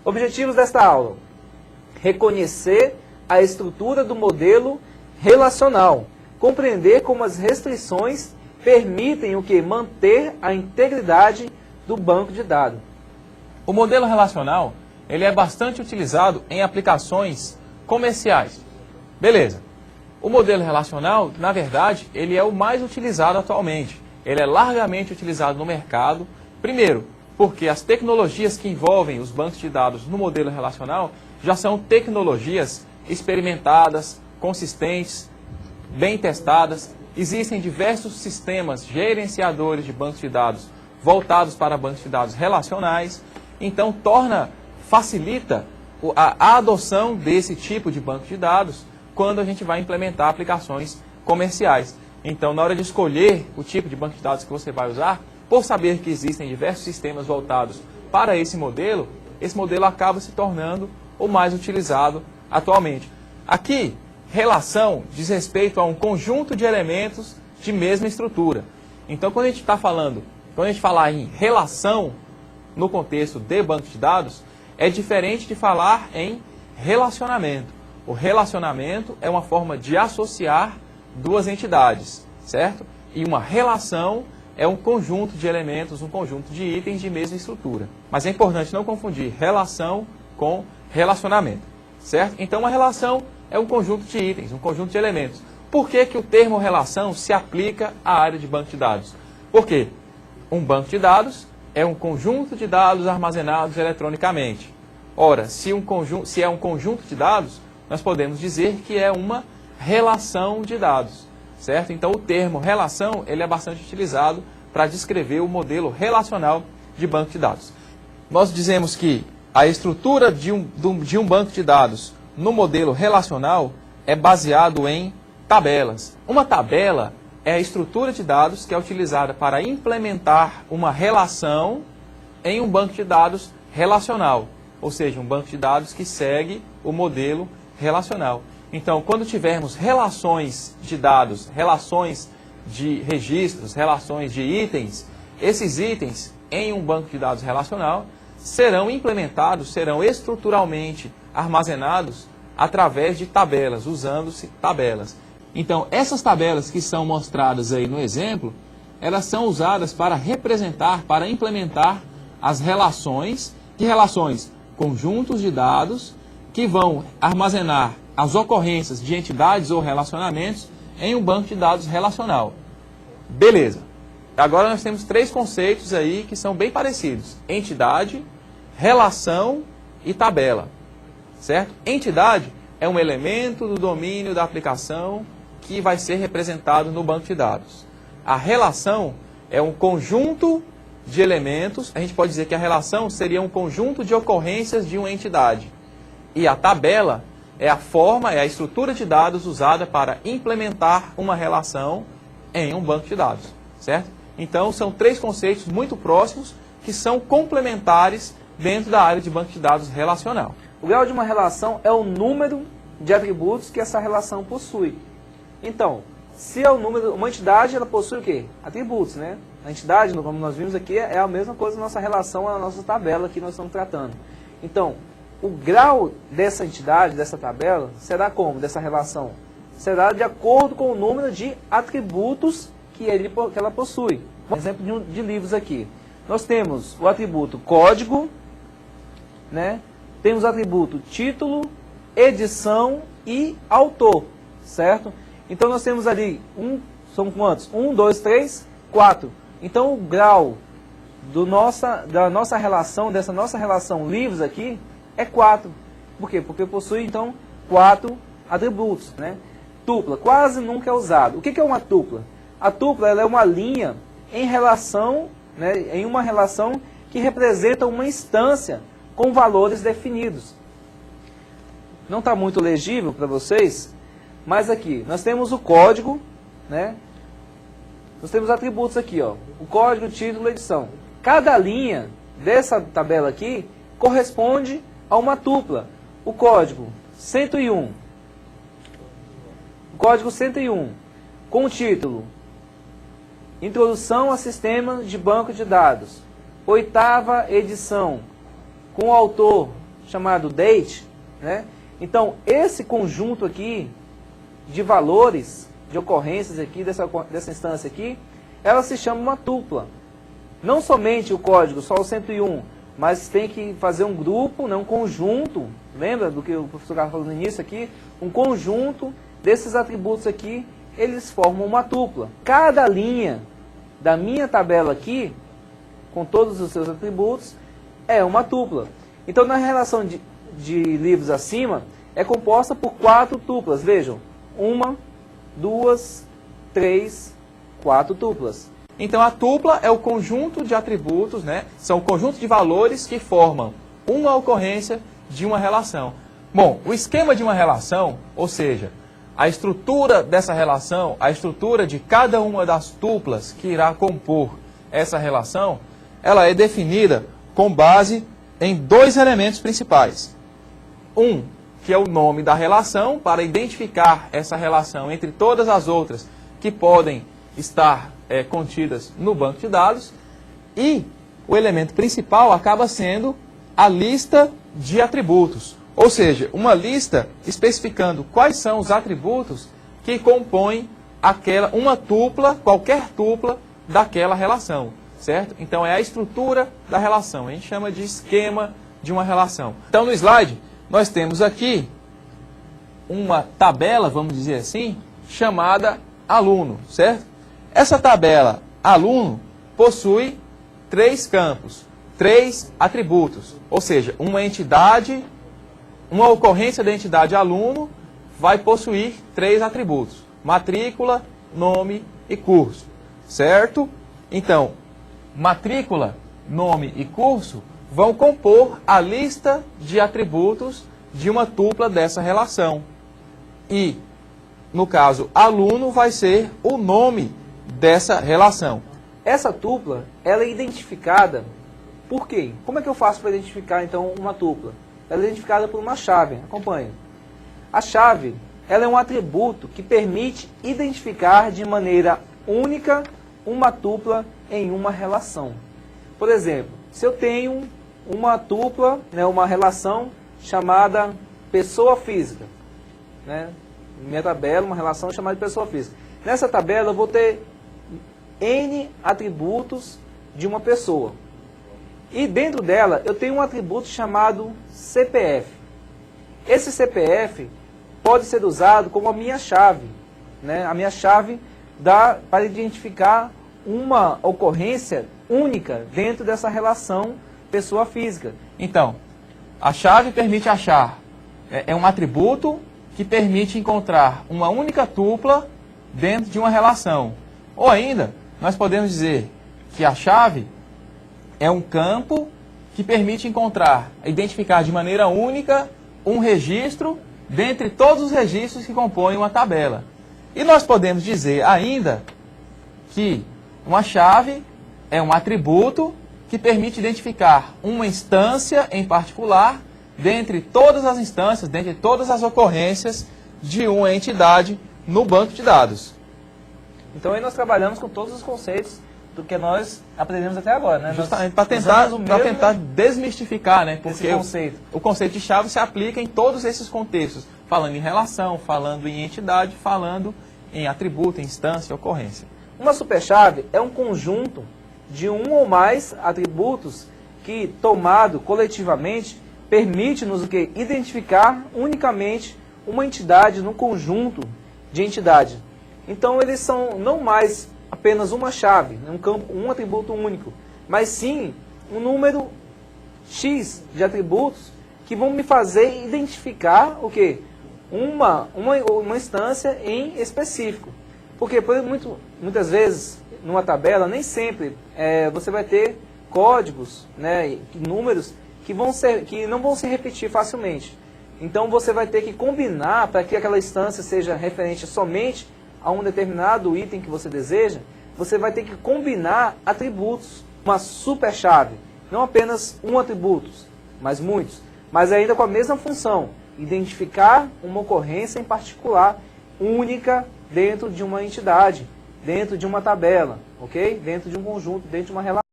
Objetivos desta aula: reconhecer a estrutura do modelo relacional, compreender como as restrições permitem o que? Manter a integridade do banco de dados. O modelo relacional, ele é bastante utilizado em aplicações comerciais. Beleza. O modelo relacional, na verdade, ele é o mais utilizado atualmente. Ele é largamente utilizado no mercado. Primeiro, porque as tecnologias que envolvem os bancos de dados no modelo relacional já são tecnologias experimentadas, consistentes, bem testadas. Existem diversos sistemas gerenciadores de bancos de dados voltados para bancos de dados relacionais. Então, facilita a adoção desse tipo de banco de dados quando a gente vai implementar aplicações comerciais. Então, na hora de escolher o tipo de banco de dados que você vai usar, por saber que existem diversos sistemas voltados para esse modelo acaba se tornando o mais utilizado atualmente. Aqui, relação diz respeito a um conjunto de elementos de mesma estrutura. Então, quando a gente falar em relação no contexto de banco de dados, é diferente de falar em relacionamento. O relacionamento é uma forma de associar duas entidades, certo? E uma relação é um conjunto de elementos, um conjunto de itens de mesma estrutura. Mas é importante não confundir relação com relacionamento, certo? Então, uma relação é um conjunto de itens, um conjunto de elementos. Por que que o termo relação se aplica à área de banco de dados? Porque um banco de dados é um conjunto de dados armazenados eletronicamente. Ora, se é um conjunto de dados, nós podemos dizer que é uma relação de dados, certo? Então, o termo relação ele é bastante utilizado para descrever o modelo relacional de banco de dados. Nós dizemos que a estrutura de um banco de dados no modelo relacional é baseado em tabelas. Uma tabela é a estrutura de dados que é utilizada para implementar uma relação em um banco de dados relacional, ou seja, um banco de dados que segue o modelo relacional. Então, quando tivermos relações de dados, relações de registros, relações de itens, esses itens em um banco de dados relacional serão implementados, serão estruturalmente armazenados através de tabelas, usando-se tabelas. Então, essas tabelas que são mostradas aí no exemplo, elas são usadas para representar, para implementar as relações, conjuntos de dados, que vão armazenar as ocorrências de entidades ou relacionamentos em um banco de dados relacional. Beleza. Agora nós temos três conceitos aí que são bem parecidos: entidade, relação e tabela. Certo? Entidade é um elemento do domínio da aplicação que vai ser representado no banco de dados. A relação é um conjunto de elementos, a gente pode dizer que a relação seria um conjunto de ocorrências de uma entidade. E a tabela é a estrutura de dados usada para implementar uma relação em um banco de dados, certo? Então, são três conceitos muito próximos que são complementares dentro da área de banco de dados relacional. O grau de uma relação é o número de atributos que essa relação possui. Então, se é o número, uma entidade, ela possui o quê? Atributos, né? A entidade, como nós vimos aqui, é a mesma coisa da nossa relação, a nossa tabela que nós estamos tratando. Então, o grau dessa entidade, dessa tabela, será como? Dessa relação? Será de acordo com o número de atributos que ela possui. Um exemplo de livros aqui. Nós temos o atributo código, né? Temos o atributo título, edição e autor, certo? Então nós temos ali, são quantos? 1, 2, 3, 4. Então o grau da nossa relação, dessa nossa relação livros aqui, é 4. Por quê? Porque possui então 4 atributos, né? Tupla, quase nunca é usado. O que é uma tupla? A tupla ela é uma linha em relação, né, em uma relação que representa uma instância com valores definidos. Não está muito legível para vocês, mas aqui nós temos o código, né? Nós temos atributos aqui, ó, o código, título, edição. Cada linha dessa tabela aqui corresponde a uma tupla. O código 101. O código 101 com o título Introdução a Sistema de Banco de Dados. 8ª edição, com o autor chamado date, né? Então, esse conjunto aqui de valores, de ocorrências aqui, dessa instância aqui, ela se chama uma tupla. Não somente o código, só o 101, mas tem que fazer um grupo, né, um conjunto, lembra do que o professor estava falando no início aqui? Um conjunto desses atributos aqui, eles formam uma tupla. Cada linha da minha tabela aqui, com todos os seus atributos, é uma tupla. Então, na relação de livros acima, é composta por 4 tuplas. Vejam, 1, 2, 3, 4 tuplas. Então, a tupla é o conjunto de atributos, né? São o conjunto de valores que formam uma ocorrência de uma relação. Bom, o esquema de uma relação, ou seja, a estrutura dessa relação, a estrutura de cada uma das tuplas que irá compor essa relação, ela é definida com base em 2 elementos principais. Um, que é o nome da relação, para identificar essa relação entre todas as outras que podem estar contidas no banco de dados. E o elemento principal acaba sendo a lista de atributos. Ou seja, uma lista especificando quais são os atributos que compõem uma tupla, qualquer tupla daquela relação, certo? Então é a estrutura da relação, a gente chama de esquema de uma relação. Então no slide nós temos aqui uma tabela, vamos dizer assim, chamada aluno, certo? Essa tabela aluno possui 3 campos, 3 atributos, ou seja, uma ocorrência da entidade aluno vai possuir 3 atributos: matrícula, nome e curso, certo? Então, matrícula, nome e curso vão compor a lista de atributos de uma tupla dessa relação. E, no caso, aluno vai ser o nome dessa relação. Essa tupla, ela é identificada por quê? Como é que eu faço para identificar, então, uma tupla? Ela é identificada por uma chave. Acompanhe. A chave, ela é um atributo que permite identificar de maneira única uma tupla em uma relação. Por exemplo, se eu tenho uma tupla, né, uma relação chamada pessoa física, né? Minha tabela, uma relação chamada de pessoa física. Nessa tabela eu vou ter N atributos de uma pessoa. E dentro dela eu tenho um atributo chamado CPF. Esse CPF pode ser usado como a minha chave, né? A minha chave para identificar uma ocorrência única dentro dessa relação pessoa física. Então, a chave permite achar, é um atributo que permite encontrar uma única tupla dentro de uma relação. Ou ainda, nós podemos dizer que a chave é um campo que permite identificar de maneira única um registro dentre todos os registros que compõem uma tabela. E nós podemos dizer ainda que uma chave é um atributo que permite identificar uma instância em particular dentre todas as instâncias, dentre todas as ocorrências de uma entidade no banco de dados. Então aí nós trabalhamos com todos os conceitos do que nós aprendemos até agora, né? Justamente para tentar desmistificar, né? Porque o conceito de chave se aplica em todos esses contextos, falando em relação, falando em entidade, falando em atributo, instância, ocorrência. Uma superchave é um conjunto de um ou mais atributos que, tomado coletivamente, permite-nos identificar unicamente uma entidade no conjunto de entidades. Então eles são não mais apenas uma chave, um atributo único, mas sim um número X de atributos que vão me fazer identificar o quê? Uma instância em específico. Porque muitas vezes, numa tabela, nem sempre você vai ter códigos, né, números que não vão se repetir facilmente. Então você vai ter que combinar para que aquela instância seja referente somente a um determinado item que você deseja, você vai ter que combinar atributos. Uma superchave, não apenas um atributo, mas muitos, mas ainda com a mesma função, identificar uma ocorrência em particular, única, dentro de uma entidade, dentro de uma tabela, ok? Dentro de um conjunto, dentro de uma relação.